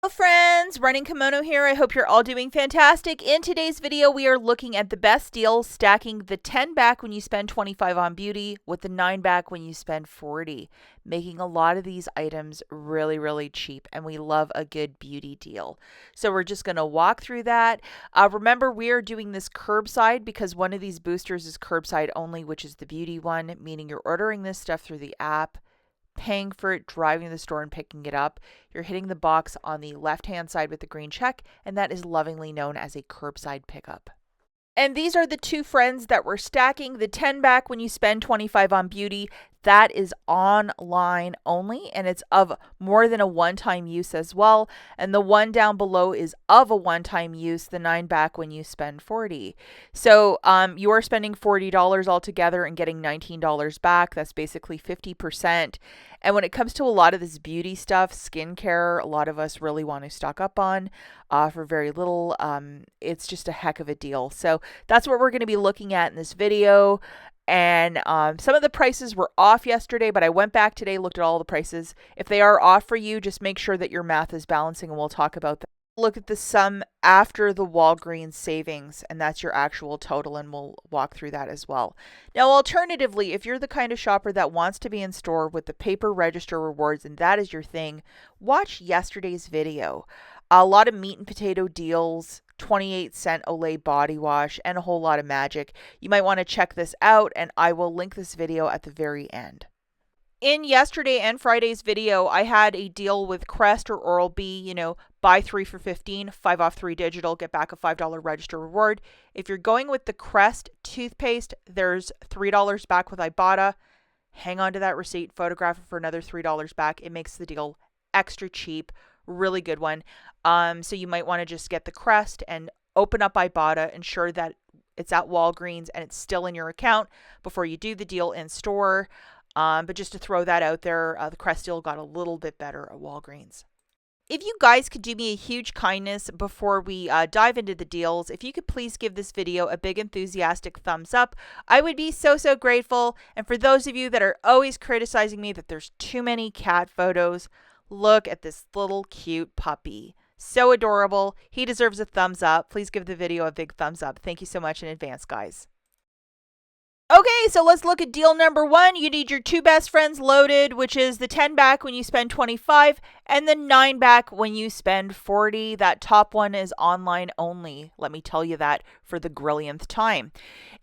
Hello friends, Running Kimono here. I hope you're all doing fantastic. In today's video, we are looking at the best deals, stacking the 10 back when you spend 25 on beauty with the 9 back when you spend 40, making a lot of these items really, really cheap, and we love a good beauty deal. So we're just going to walk through that. Remember, we are doing this curbside because one of these boosters is curbside only, which is the beauty one, meaning you're ordering this stuff through the app, paying for it, driving to the store and picking it up. You're hitting the box on the left-hand side with the green check, and that is lovingly known as a curbside pickup. And these are the two friends that we're stacking. The 10 back when you spend 25 on beauty, that is online only, and it's of more than a one-time use as well. And the one down below is of a one-time use, the 9 back when you spend 40. So you are spending $40 altogether and getting $19 back. That's basically 50%. And when it comes to a lot of this beauty stuff, skincare, a lot of us really want to stock up on for very little. It's just a heck of a deal. So that's what we're going to be looking at in this video. And some of the prices were off yesterday, but I went back today, looked at all the prices. If they are off for you, just make sure that your math is balancing, and we'll talk about that. Look at the sum after the Walgreens savings, and that's your actual total, and we'll walk through that as well. Now, alternatively, if you're the kind of shopper that wants to be in store with the paper register rewards, and that is your thing, watch yesterday's video. A lot of meat and potato deals, 28-cent Olay body wash, and a whole lot of magic. You might want to check this out, and I will link this video at the very end. In yesterday and Friday's video, I had a deal with Crest or Oral-B, buy 3 for $15, 5 off 3 digital, get back a $5 register reward. If you're going with the Crest toothpaste, there's $3 back with IBOTTA. Hang on to that receipt, photograph it for another $3 back. It makes the deal extra cheap. Really good one. So you might want to just get the Crest and open up IBOTTA, ensure that it's at Walgreens and it's still in your account before you do the deal in store. But just to throw that out there, the Crest deal got a little bit better at Walgreens. If you guys could do me a huge kindness before we dive into the deals, if you could please give this video a big enthusiastic thumbs up, I would be so, so grateful. And for those of you that are always criticizing me that there's too many cat photos, look at this little cute puppy. So adorable. He deserves a thumbs up. Please give the video a big thumbs up. Thank you so much in advance, guys. Okay, so let's look at deal number 1. You need your 2 best friends loaded, which is the 10 back when you spend 25 and the 9 back when you spend 40. That top one is online only. Let me tell you that for the grillionth time.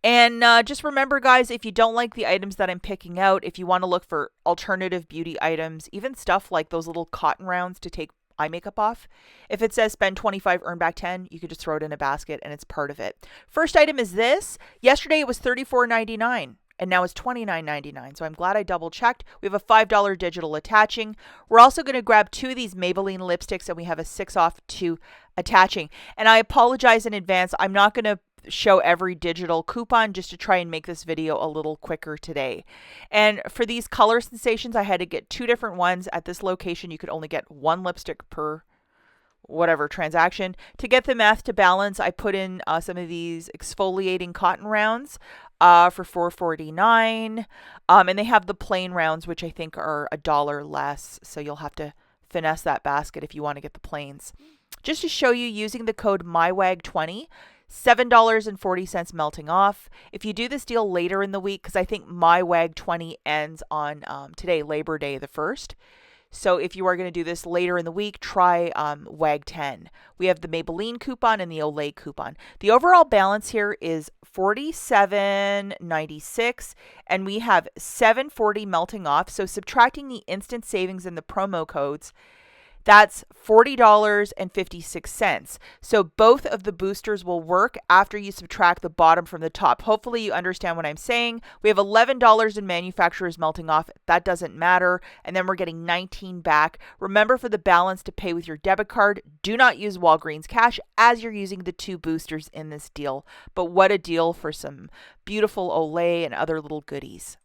And just remember, guys, if you don't like the items that I'm picking out, if you want to look for alternative beauty items, even stuff like those little cotton rounds to take eye makeup off, if it says spend 25, earn back 10, you could just throw it in a basket and it's part of it. First item is this. Yesterday it was $34.99 and now it's $29.99. So I'm glad I double checked. We have a $5 digital attaching. We're also going to grab 2 of these Maybelline lipsticks and we have a 6 off 2 attaching. And I apologize in advance. I'm not going to show every digital coupon just to try and make this video a little quicker today. And for these color sensations, I had to get 2 different ones. At this location, you could only get 1 lipstick per whatever transaction. To get the math to balance, I put in some of these exfoliating cotton rounds for $4.49. And they have the plain rounds, which I think are $1 less. So you'll have to finesse that basket if you want to get the plains. Just to show you, using the code MYWAG20, $7.40 melting off. If you do this deal later in the week, because I think MyWag20 ends on today, Labor Day the 1st. So if you are going to do this later in the week, try WAG10. We have the Maybelline coupon and the Olay coupon. The overall balance here is $47.96, and we have $7.40 melting off. So subtracting the instant savings and the promo codes, that's $40.56. So both of the boosters will work after you subtract the bottom from the top. Hopefully you understand what I'm saying. We have $11 in manufacturers melting off. That doesn't matter. And then we're getting $19 back. Remember, for the balance to pay with your debit card, do not use Walgreens cash as you're using the 2 boosters in this deal. But what a deal for some beautiful Olay and other little goodies.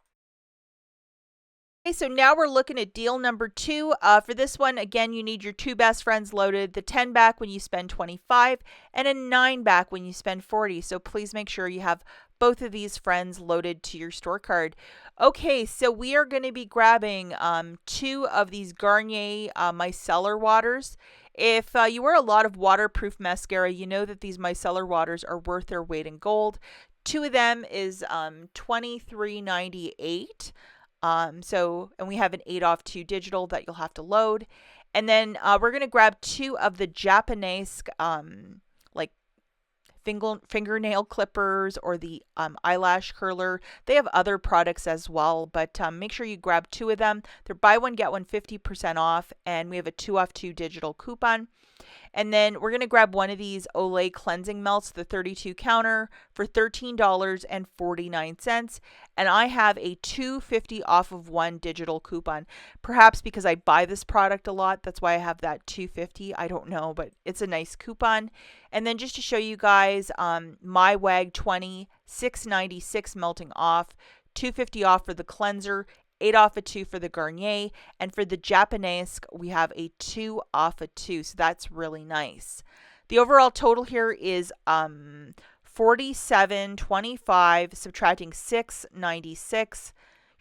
Okay, so now we're looking at deal number 2. For this one, again, you need your 2 best friends loaded, the 10 back when you spend 25 and a 9 back when you spend 40. So please make sure you have both of these friends loaded to your store card. Okay, so we are going to be grabbing 2 of these Garnier micellar waters. If you wear a lot of waterproof mascara, you know that these micellar waters are worth their weight in gold. Two of them is $23.98. And we have an 8 off 2 digital that you'll have to load. And then we're going to grab two of the Japanese like fingernail clippers or the eyelash curler. They have other products as well, but make sure you grab two of them. They're buy one, get one 50% off, and we have a 2 off 2 digital coupon. And then we're going to grab one of these Olay cleansing melts, the 32 counter, for $13.49. And I have a $2.50 off of 1 digital coupon. Perhaps because I buy this product a lot, that's why I have that $2.50. I don't know, but it's a nice coupon. And then just to show you guys, my WAG 20, $6.96 melting off, $2.50 off for the cleanser, 8 off of 2 for the Garnier, and for the Japanese, we have a 2 off of 2, so that's really nice. The overall total here is $47.25, subtracting $6.96.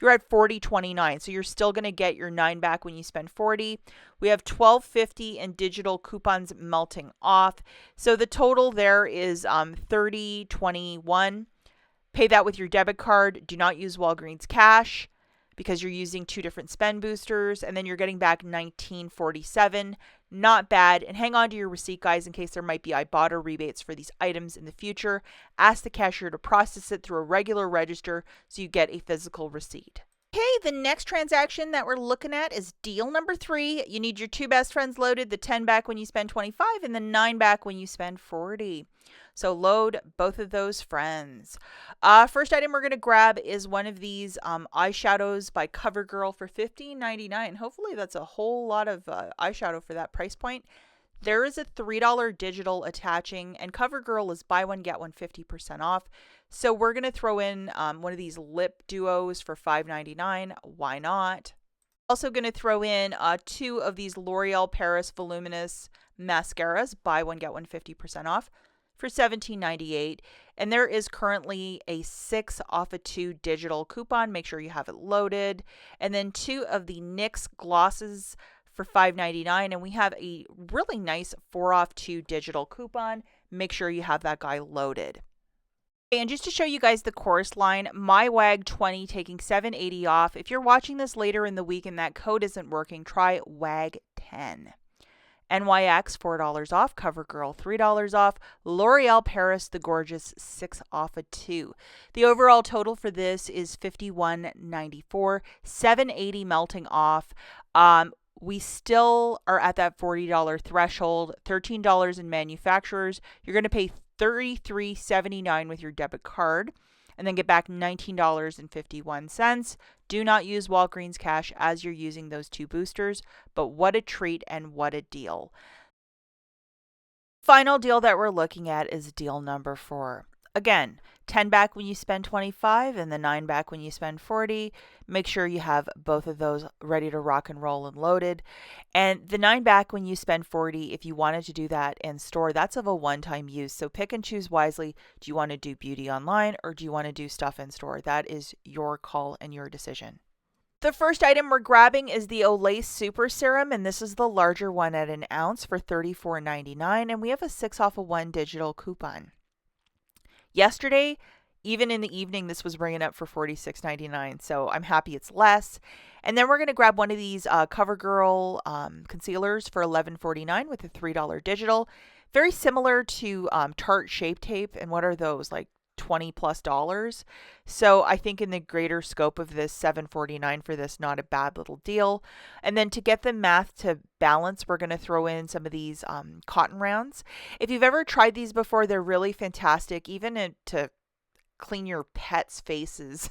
You're at $40.29, so you're still going to get your 9 back when you spend $40. We have $12.50 in digital coupons melting off, so the total there is $30.21. Pay that with your debit card. Do not use Walgreens cash, because you're using two different spend boosters, and then you're getting back $19.47. Not bad. And hang on to your receipt, guys, in case there might be IBOTTA rebates for these items in the future. Ask the cashier to process it through a regular register so you get a physical receipt. Okay, the next transaction that we're looking at is deal number 3. You need your 2 best friends loaded, the 10 back when you spend 25 and the 9 back when you spend 40. So load both of those friends. First item we're going to grab is one of these eyeshadows by CoverGirl for $15.99. Hopefully that's a whole lot of eyeshadow for that price point. There is a $3 digital attaching, and CoverGirl is buy one, get one 50% off. So we're going to throw in one of these lip duos for $5.99. Why not? Also going to throw in 2 of these L'Oreal Paris Voluminous mascaras, buy one, get one 50% off, for $17.98. And there is currently a 6 off of 2 digital coupon. Make sure you have it loaded. And then 2 of the NYX glosses for $5.99. And we have a really nice 4 off 2 digital coupon. Make sure you have that guy loaded. And just to show you guys the chorus line, my WAG 20 taking $7.80 off. If you're watching this later in the week and that code isn't working, try WAG 10. NYX $4 off, CoverGirl $3 off, L'Oreal Paris the Gorgeous 6 off of 2. The overall total for this is $51.94, $7.80 melting off. We still are at that $40 threshold, $13 in manufacturers. You're going to pay $33.79 with your debit card, and then get back $19.51. Do not use Walgreens cash as you're using those 2 boosters, but what a treat and what a deal. Final deal that we're looking at is deal number 4. Again, 10 back when you spend 25 and the 9 back when you spend 40. Make sure you have both of those ready to rock and roll and loaded. And the 9 back when you spend 40, if you wanted to do that in store, that's of a one-time use. So pick and choose wisely. Do you want to do beauty online or do you want to do stuff in store? That is your call and your decision. The first item we're grabbing is the Olay Super Serum, and this is the larger one at an ounce for $34.99, and we have a 6 off of 1 digital coupon. Yesterday, even in the evening, this was bringing up for $46.99, so I'm happy it's less. And then we're going to grab one of these CoverGirl concealers for $11.49 with a $3 digital. Very similar to Tarte Shape Tape, and what are those, like $20+? So I think in the greater scope of this, $7.49 for this, not a bad little deal. And then to get the math to balance, we're going to throw in some of these cotton rounds. If you've ever tried these before, they're really fantastic, even to clean your pets' faces.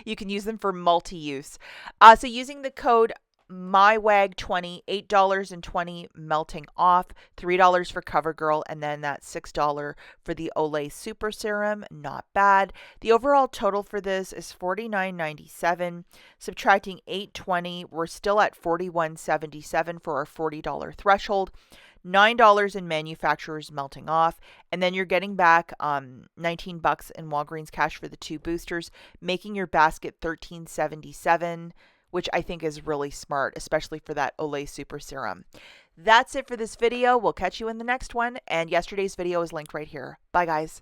You can use them for multi-use. So using the code MyWAG20, $8.20 melting off, $3 for CoverGirl, and then that $6 for the Olay Super Serum. Not bad. The overall total for this is $49.97. Subtracting $8.20, we're still at $41.77 for our $40 threshold. $9 in manufacturers melting off, and then you're getting back $19 in Walgreens cash for the 2 boosters, making your basket $13.77, which I think is really smart, especially for that Olay Super Serum. That's it for this video. We'll catch you in the next one. And yesterday's video is linked right here. Bye, guys.